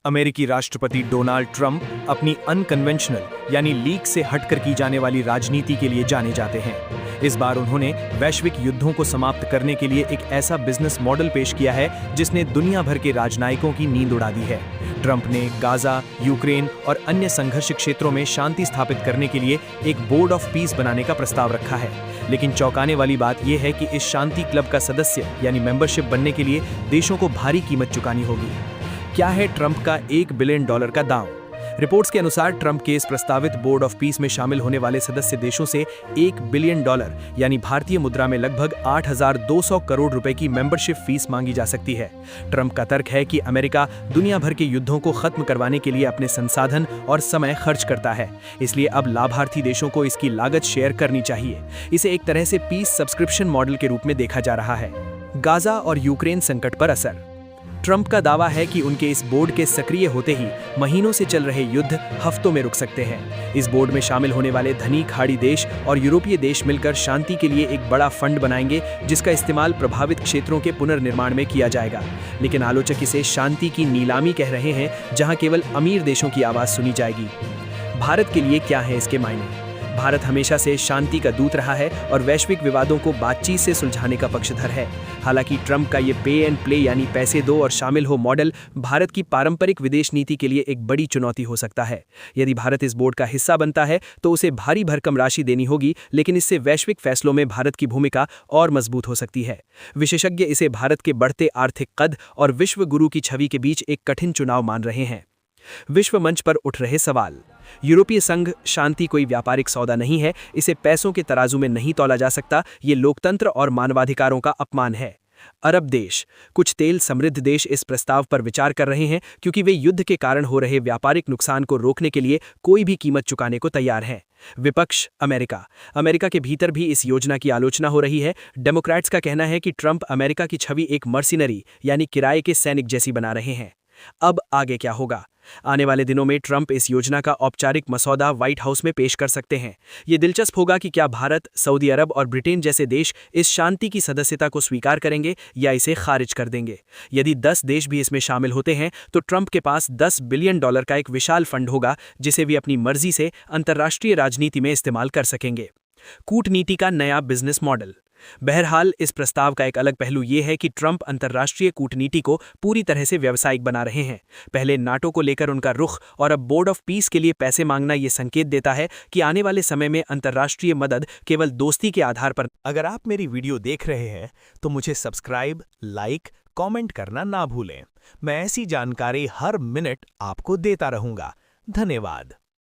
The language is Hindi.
अमेरिकी राष्ट्रपति डोनाल्ड ट्रंप अपनी अनकन्वेंशनल यानी लीक से हटकर की जाने वाली राजनीति के लिए जाने जाते हैं। इस बार उन्होंने वैश्विक युद्धों को समाप्त करने के लिए एक ऐसा बिजनेस मॉडल पेश किया है जिसने दुनिया भर के राजनयिकों की नींद उड़ा दी है। ट्रंप ने गाजा, यूक्रेन और अन्य संघर्ष क्षेत्रों में शांति स्थापित करने के लिए एक बोर्ड ऑफ पीस बनाने का प्रस्ताव रखा है। लेकिन चौंकाने वाली बात यह है कि इस शांति क्लब का सदस्य यानी मेंबरशिप बनने के लिए देशों को भारी कीमत चुकानी होगी। क्या है ट्रंप का $1 बिलियन का दांव? रिपोर्ट्स के अनुसार ट्रंप के इस प्रस्तावित बोर्ड ऑफ पीस में शामिल होने वाले सदस्य देशों से $1 बिलियन यानी भारतीय मुद्रा में लगभग 8,200 करोड़ रुपए की मेंबरशिप फीस मांगी जा सकती है। ट्रंप का तर्क है कि अमेरिका दुनिया भर के युद्धों को खत्म करवाने के लिए अपने संसाधन और समय खर्च करता है, इसलिए अब लाभार्थी देशों को इसकी लागत शेयर करनी चाहिए। इसे एक तरह से पीस सब्सक्रिप्शन मॉडल के रूप में देखा जा रहा है। गाजा और यूक्रेन संकट पर असर। ट्रंप का दावा है कि उनके इस बोर्ड के सक्रिय होते ही महीनों से चल रहे युद्ध हफ्तों में रुक सकते हैं। इस बोर्ड में शामिल होने वाले धनी खाड़ी देश और यूरोपीय देश मिलकर शांति के लिए एक बड़ा फंड बनाएंगे, जिसका इस्तेमाल प्रभावित क्षेत्रों के पुनर्निर्माण में किया जाएगा। लेकिन आलोचक इसे शांति की नीलामी कह रहे हैं, जहां केवल अमीर देशों की आवाज सुनी जाएगी। भारत के लिए क्या है इसके मायने? भारत हमेशा से शांति का दूत रहा है और वैश्विक विवादों को बातचीत से सुलझाने का पक्षधर है। हालांकि ट्रंप का ये पे एंड प्ले यानी पैसे दो और शामिल हो मॉडल भारत की पारंपरिक विदेश नीति के लिए एक बड़ी चुनौती हो सकता है। यदि भारत इस बोर्ड का हिस्सा बनता है तो उसे भारी भरकम राशि देनी होगी, लेकिन इससे वैश्विक फैसलों में भारत की भूमिका और मजबूत हो सकती है। विशेषज्ञ इसे भारत के बढ़ते आर्थिक कद और विश्व गुरु की छवि के बीच एक कठिन चुनाव मान रहे हैं। विश्व मंच पर उठ रहे सवाल। यूरोपीय संघ शांति कोई व्यापारिक सौदा नहीं है, इसे पैसों के तराजू में नहीं तौला जा सकता। ये लोकतंत्र और मानवाधिकारों का अपमान है। अरब देश, कुछ तेल समृद्ध देश इस प्रस्ताव पर विचार कर रहे हैं क्योंकि वे युद्ध के कारण हो रहे व्यापारिक नुकसान को रोकने के लिए कोई भी कीमत चुकाने को तैयार हैं। विपक्ष अमेरिका के भीतर भी इस योजना की आलोचना हो रही है। डेमोक्रेट्स का कहना है कि ट्रंप अमेरिका की छवि एक मर्सिनरी यानी किराए के सैनिक जैसी बना रहे हैं। अब आगे क्या होगा? आने वाले दिनों में ट्रंप इस योजना का औपचारिक मसौदा व्हाइट हाउस में पेश कर सकते हैं। ये दिलचस्प होगा कि क्या भारत, सऊदी अरब और ब्रिटेन जैसे देश इस शांति की सदस्यता को स्वीकार करेंगे या इसे खारिज कर देंगे। यदि 10 देश भी इसमें शामिल होते हैं तो ट्रंप के पास $10 बिलियन का एक विशाल फंड होगा, जिसे वे अपनी मर्जी से अंतर्राष्ट्रीय राजनीति में इस्तेमाल कर सकेंगे। कूटनीति का नया बिजनेस मॉडल। बहरहाल इस प्रस्ताव का एक अलग पहलू यह है कि ट्रंप अंतर्राष्ट्रीय कूटनीति को पूरी तरह से व्यावसायिक बना रहे हैं। पहले नाटो को लेकर उनका रुख और अब बोर्ड ऑफ पीस के लिए पैसे मांगना ये संकेत देता है कि आने वाले समय में अंतर्राष्ट्रीय मदद केवल दोस्ती के आधार पर। अगर आप मेरी वीडियो देख रहे हैं तो मुझे सब्सक्राइब, लाइक, कमेंट करना ना भूलें। मैं ऐसी जानकारी हर मिनट आपको देता रहूंगा। धन्यवाद।